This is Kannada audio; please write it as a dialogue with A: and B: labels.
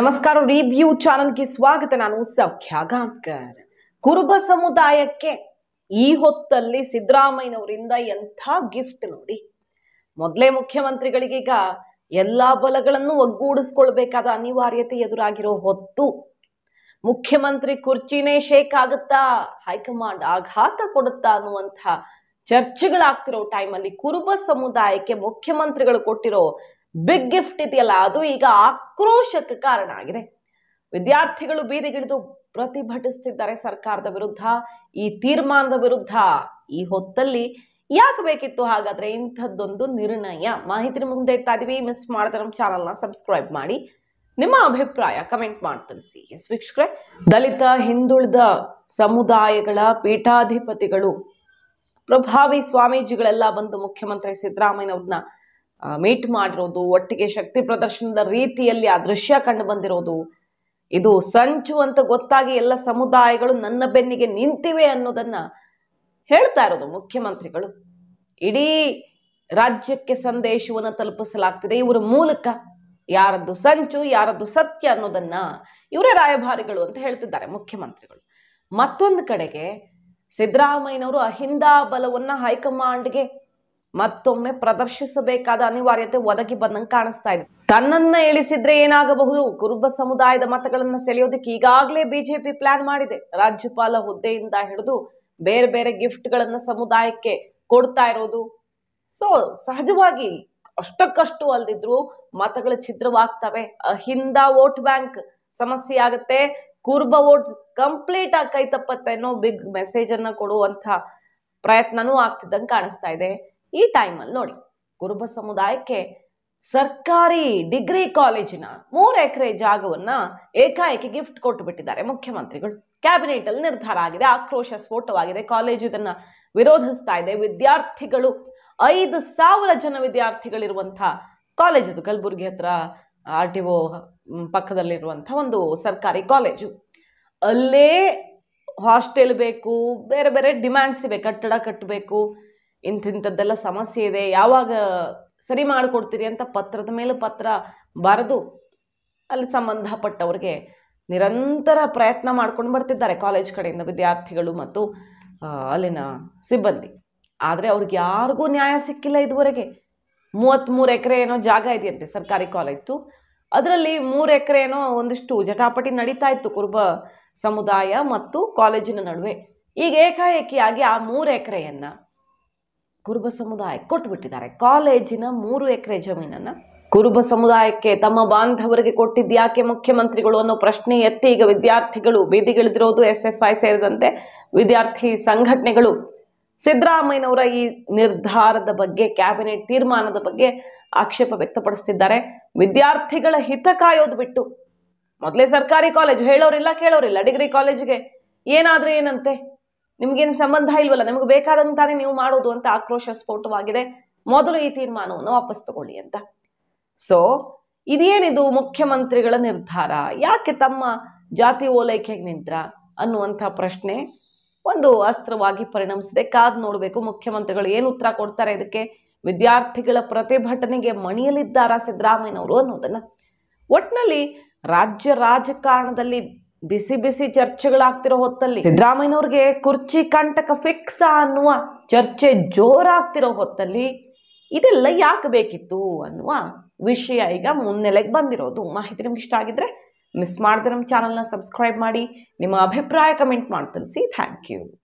A: ನಮಸ್ಕಾರ, ರಿವ್ಯೂ ಚಾನಲ್ಗೆ ಸ್ವಾಗತ. ನಾನು ಸೌಖ್ಯ ಗಾಂವ್ಕರ್. ಕುರುಬ ಸಮುದಾಯಕ್ಕೆ ಈ ಹೊತ್ತಲ್ಲಿ ಸಿದ್ದರಾಮಯ್ಯನವರಿಂದ ಎಂಥ ಗಿಫ್ಟ್ ನೋಡಿ. ಮೊದಲೇ ಮುಖ್ಯಮಂತ್ರಿಗಳಿಗೀಗ ಎಲ್ಲಾ ಬಲಗಳನ್ನು ಒಗ್ಗೂಡಿಸ್ಕೊಳ್ಬೇಕಾದ ಅನಿವಾರ್ಯತೆ ಎದುರಾಗಿರೋ ಹೊತ್ತು ಮುಖ್ಯಮಂತ್ರಿ ಕುರ್ಚಿನೇ ಶೇಕ್ ಆಗುತ್ತಾ, ಹೈಕಮಾಂಡ್ ಆಘಾತ ಕೊಡುತ್ತಾ ಅನ್ನುವಂಥ ಚರ್ಚೆಗಳಾಗ್ತಿರೋ ಟೈಮಲ್ಲಿ ಕುರುಬ ಸಮುದಾಯಕ್ಕೆ ಮುಖ್ಯಮಂತ್ರಿಗಳು ಕೊಟ್ಟಿರೋ ಬಿಗ್ ಗಿಫ್ಟ್ ಇದೆಯಲ್ಲ, ಅದು ಈಗ ಆಕ್ರೋಶಕ್ಕೆ ಕಾರಣ ಆಗಿದೆ. ವಿದ್ಯಾರ್ಥಿಗಳು ಬೀದಿಗಿಳಿದು ಪ್ರತಿಭಟಿಸುತ್ತಿದ್ದಾರೆ ಸರ್ಕಾರದ ವಿರುದ್ಧ, ಈ ತೀರ್ಮಾನದ ವಿರುದ್ಧ. ಈ ಹೊತ್ತಲ್ಲಿ ಯಾಕೆ ಬೇಕಿತ್ತು ಹಾಗಾದ್ರೆ ಇಂಥದ್ದೊಂದು ನಿರ್ಣಯ? ಮಾಹಿತಿ ಮುಂದೆ ಇಡ್ತಾ ಇದೀವಿ. ಮಿಸ್ ಮಾಡಿದ್ರೆ ನಮ್ಮ ಚಾನಲ್ನ ಸಬ್ಸ್ಕ್ರೈಬ್ ಮಾಡಿ, ನಿಮ್ಮ ಅಭಿಪ್ರಾಯ ಕಮೆಂಟ್ ಮಾಡಿ ತಿಳಿಸಿ. ಎಸ್ ವೀಕ್ಷಕರೇ, ದಲಿತ ಹಿಂದುಳಿದ ಸಮುದಾಯಗಳ ಪೀಠಾಧಿಪತಿಗಳು, ಪ್ರಭಾವಿ ಸ್ವಾಮೀಜಿಗಳೆಲ್ಲ ಬಂದು ಮುಖ್ಯಮಂತ್ರಿ ಸಿದ್ದರಾಮಯ್ಯನವ್ರನ್ನ ಮೀಟ್ ಮಾಡಿರೋದು, ಒಟ್ಟಿಗೆ ಶಕ್ತಿ ಪ್ರದರ್ಶನದ ರೀತಿಯಲ್ಲಿ ಆ ದೃಶ್ಯ ಕಂಡು ಬಂದಿರೋದು, ಇದು ಸಂಚು ಅಂತ ಗೊತ್ತಾಗಿ ಎಲ್ಲ ಸಮುದಾಯಗಳು ನನ್ನ ಬೆನ್ನಿಗೆ ನಿಂತಿವೆ ಅನ್ನೋದನ್ನ ಹೇಳ್ತಾ ಇರೋದು ಮುಖ್ಯಮಂತ್ರಿಗಳು. ಇಡೀ ರಾಜ್ಯಕ್ಕೆ ಸಂದೇಶವನ್ನು ತಲುಪಿಸಲಾಗ್ತಿದೆ ಇವರ ಮೂಲಕ. ಯಾರದ್ದು ಸಂಚು, ಯಾರದ್ದು ಸತ್ಯ ಅನ್ನೋದನ್ನ ಇವರೇ ರಾಯಭಾರಿಗಳು ಅಂತ ಹೇಳ್ತಿದ್ದಾರೆ ಮುಖ್ಯಮಂತ್ರಿಗಳು. ಮತ್ತೊಂದು ಕಡೆಗೆ ಸಿದ್ದರಾಮಯ್ಯನವರು ಅಹಿಂದ ಬಲವನ್ನ ಹೈಕಮಾಂಡ್ಗೆ ಮತ್ತೊಮ್ಮೆ ಪ್ರದರ್ಶಿಸಬೇಕಾದ ಅನಿವಾರ್ಯತೆ ಒದಗಿ ಬಂದಂಗೆ ಕಾಣಿಸ್ತಾ ಇದೆ. ತನ್ನನ್ನ ಇಳಿಸಿದ್ರೆ ಏನಾಗಬಹುದು? ಕುರುಬ ಸಮುದಾಯದ ಮತಗಳನ್ನ ಸೆಳೆಯೋದಕ್ಕೆ ಈಗಾಗಲೇ ಬಿಜೆಪಿ ಪ್ಲಾನ್ ಮಾಡಿದೆ. ರಾಜ್ಯಪಾಲ ಹುದ್ದೆಯಿಂದ ಹಿಡಿದು ಬೇರೆ ಬೇರೆ ಗಿಫ್ಟ್ಗಳನ್ನ ಸಮುದಾಯಕ್ಕೆ ಕೊಡ್ತಾ ಇರೋದು. ಸೊ ಸಹಜವಾಗಿ ಅಷ್ಟಕ್ಕಷ್ಟು ಅಲ್ದಿದ್ರು ಮತಗಳ ಛಿದ್ರವಾಗ್ತವೆ. ಅಹಿಂದ ವೋಟ್ ಬ್ಯಾಂಕ್ ಸಮಸ್ಯೆ ಆಗುತ್ತೆ, ಕುರುಬ ವೋಟ್ ಕಂಪ್ಲೀಟ್ ಆಗಿ ಕೈ ತಪ್ಪತ್ತೆ ಅನ್ನೋ ಬಿಗ್ ಮೆಸೇಜ್ ಅನ್ನ ಕೊಡುವಂತ ಪ್ರಯತ್ನನೂ ಆಗ್ತಿದ್ದಂಗೆ ಕಾಣಿಸ್ತಾ ಇದೆ. ಈ ಟೈಮಲ್ಲಿ ನೋಡಿ, ಕುರುಬ ಸಮುದಾಯಕ್ಕೆ ಸರ್ಕಾರಿ ಡಿಗ್ರಿ ಕಾಲೇಜಿನ 3 ಎಕರೆ ಜಾಗವನ್ನ ಏಕಾಏಕಿ ಗಿಫ್ಟ್ ಕೊಟ್ಟು ಬಿಟ್ಟಿದ್ದಾರೆ ಮುಖ್ಯಮಂತ್ರಿಗಳು. ಕ್ಯಾಬಿನೆಟ್ ಅಲ್ಲಿ ನಿರ್ಧಾರ ಆಗಿದೆ, ಆಕ್ರೋಶ ಸ್ಫೋಟವಾಗಿದೆ. ಕಾಲೇಜು ಇದನ್ನ ವಿರೋಧಿಸ್ತಾ ಇದೆ. ವಿದ್ಯಾರ್ಥಿಗಳು 5,000 ಜನ ವಿದ್ಯಾರ್ಥಿಗಳಿರುವಂತಹ ಕಾಲೇಜ್ ಇದು. ಕಲಬುರಗಿ ಹತ್ರ RTO ಪಕ್ಕದಲ್ಲಿರುವಂತಹ ಒಂದು ಸರ್ಕಾರಿ ಕಾಲೇಜು. ಅಲ್ಲೇ ಹಾಸ್ಟೆಲ್ ಬೇಕು, ಬೇರೆ ಬೇರೆ ಡಿಮ್ಯಾಂಡ್ಸ್ ಇವೆ, ಕಟ್ಟಡ ಕಟ್ಟಬೇಕು, ಇಂಥದ್ದೆಲ್ಲ ಸಮಸ್ಯೆ ಇದೆ, ಯಾವಾಗ ಸರಿ ಮಾಡಿಕೊಡ್ತೀರಿ ಅಂತ ಪತ್ರದ ಮೇಲೆ ಪತ್ರ ಬರೆದು ಅಲ್ಲಿ ಸಂಬಂಧಪಟ್ಟವ್ರಿಗೆ ನಿರಂತರ ಪ್ರಯತ್ನ ಮಾಡ್ಕೊಂಡು ಬರ್ತಿದ್ದಾರೆ ಕಾಲೇಜ್ ಕಡೆಯಿಂದ ವಿದ್ಯಾರ್ಥಿಗಳು ಮತ್ತು ಅಲ್ಲಿನ ಸಿಬ್ಬಂದಿ. ಆದರೆ ಅವ್ರಿಗೆ ಯಾರಿಗೂ ನ್ಯಾಯ ಸಿಕ್ಕಿಲ್ಲ ಇದುವರೆಗೆ. 33 ಎಕರೆ ಏನೋ ಜಾಗ ಇದೆಯಂತೆ ಸರ್ಕಾರಿ ಕಾಲೇಜು. ಅದರಲ್ಲಿ 3 ಎಕರೆ ಏನೋ ಒಂದಿಷ್ಟು ಜಟಾಪಟಿ ನಡೀತಾ ಇತ್ತು ಕುರುಬ ಸಮುದಾಯ ಮತ್ತು ಕಾಲೇಜಿನ ನಡುವೆ. ಈಗ ಏಕಾಏಕಿಯಾಗಿ ಆ 3 ಎಕರೆಯನ್ನ ಕುರುಬ ಸಮುದಾಯಕ್ಕೆ ಕೊಟ್ಟುಬಿಟ್ಟಿದ್ದಾರೆ. ಕಾಲೇಜಿನ 3 ಎಕರೆ ಜಮೀನನ್ನ ಕುರುಬ ಸಮುದಾಯಕ್ಕೆ ತಮ್ಮ ಬಾಂಧವರಿಗೆ ಕೊಟ್ಟಿದ್ಯಾಕೆ ಮುಖ್ಯಮಂತ್ರಿಗಳು ಅನ್ನೋ ಪ್ರಶ್ನೆ ಎತ್ತಿ ಈಗ ವಿದ್ಯಾರ್ಥಿಗಳು ಬೀದಿಗಿಳಿದಿರೋದು. SFI ಸೇರಿದಂತೆ ವಿದ್ಯಾರ್ಥಿ ಸಂಘಟನೆಗಳು ಸಿದ್ದರಾಮಯ್ಯನವರ ಈ ನಿರ್ಧಾರದ ಬಗ್ಗೆ, ಕ್ಯಾಬಿನೆಟ್ ತೀರ್ಮಾನದ ಬಗ್ಗೆ ಆಕ್ಷೇಪ ವ್ಯಕ್ತಪಡಿಸ್ತಿದ್ದಾರೆ. ವಿದ್ಯಾರ್ಥಿಗಳ ಹಿತ ಕಾಯೋದು ಬಿಟ್ಟು ಮೊದಲೇ ಸರ್ಕಾರಿ ಕಾಲೇಜು, ಹೇಳೋರಿಲ್ಲ ಕೇಳೋರಿಲ್ಲ. ಡಿಗ್ರಿ ಕಾಲೇಜಿಗೆ ಏನಾದ್ರೆ ಏನಂತೆ, ನಿಮ್ಗೇನು ಸಂಬಂಧ ಇಲ್ವಲ್ಲ, ನಿಮ್ಗೆ ಬೇಕಾದಂತಾನೆ ನೀವು ಮಾಡೋದು ಅಂತ ಆಕ್ರೋಶ ಸ್ಫೋಟವಾಗಿದೆ. ಮೊದಲು ಈ ತೀರ್ಮಾನವನ್ನು ವಾಪಸ್ ತಗೊಳ್ಳಿ ಅಂತ. ಸೊ ಇದೇನಿದು ಮುಖ್ಯಮಂತ್ರಿಗಳ ನಿರ್ಧಾರ? ಯಾಕೆ ತಮ್ಮ ಜಾತಿ ಓಲೈಕೆಗೆ ನಿಂತ್ರ ಅನ್ನುವಂಥ ಪ್ರಶ್ನೆ ಒಂದು ಅಸ್ತ್ರವಾಗಿ ಪರಿಣಮಿಸಿದೆ. ಕಾದು ನೋಡಬೇಕು ಮುಖ್ಯಮಂತ್ರಿಗಳು ಏನು ಉತ್ತರ ಕೊಡ್ತಾರೆ ಇದಕ್ಕೆ. ವಿದ್ಯಾರ್ಥಿಗಳ ಪ್ರತಿಭಟನೆಗೆ ಮಣಿಯಲಿದ್ದಾರಾ ಸಿದ್ದರಾಮಯ್ಯನವರು ಅನ್ನೋದನ್ನ. ಒಟ್ಟಿನಲ್ಲಿ ರಾಜ್ಯ ರಾಜಕಾರಣದಲ್ಲಿ ಬಿಸಿ ಬಿಸಿ ಚರ್ಚೆಗಳಾಗ್ತಿರೋ ಹೊತ್ತಲ್ಲಿ ಸಿದ್ದರಾಮಯ್ಯನವ್ರಿಗೆ ಕುರ್ಚಿ ಕಂಟಕ ಫಿಕ್ಸ್ ಅನ್ನುವ ಚರ್ಚೆ ಜೋರಾಗ್ತಿರೋ ಹೊತ್ತಲ್ಲಿ ಇದೆಲ್ಲ ಯಾಕೆ ಬೇಕಿತ್ತು ಅನ್ನುವ ವಿಷಯ ಈಗ ಮುನ್ನೆಲೆಗೆ ಬಂದಿರೋದು. ಮಾಹಿತಿ ನಿಮ್ಗೆ ಇಷ್ಟ ಆಗಿದ್ರೆ ಮಿಸ್ ಮಾಡದೆ ನಮ್ಮ ಚಾನಲ್ನ ಸಬ್ಸ್ಕ್ರೈಬ್ ಮಾಡಿ, ನಿಮ್ಮ ಅಭಿಪ್ರಾಯ ಕಮೆಂಟ್ ಮಾಡಿ ತಿಳಿಸಿ. Thank you.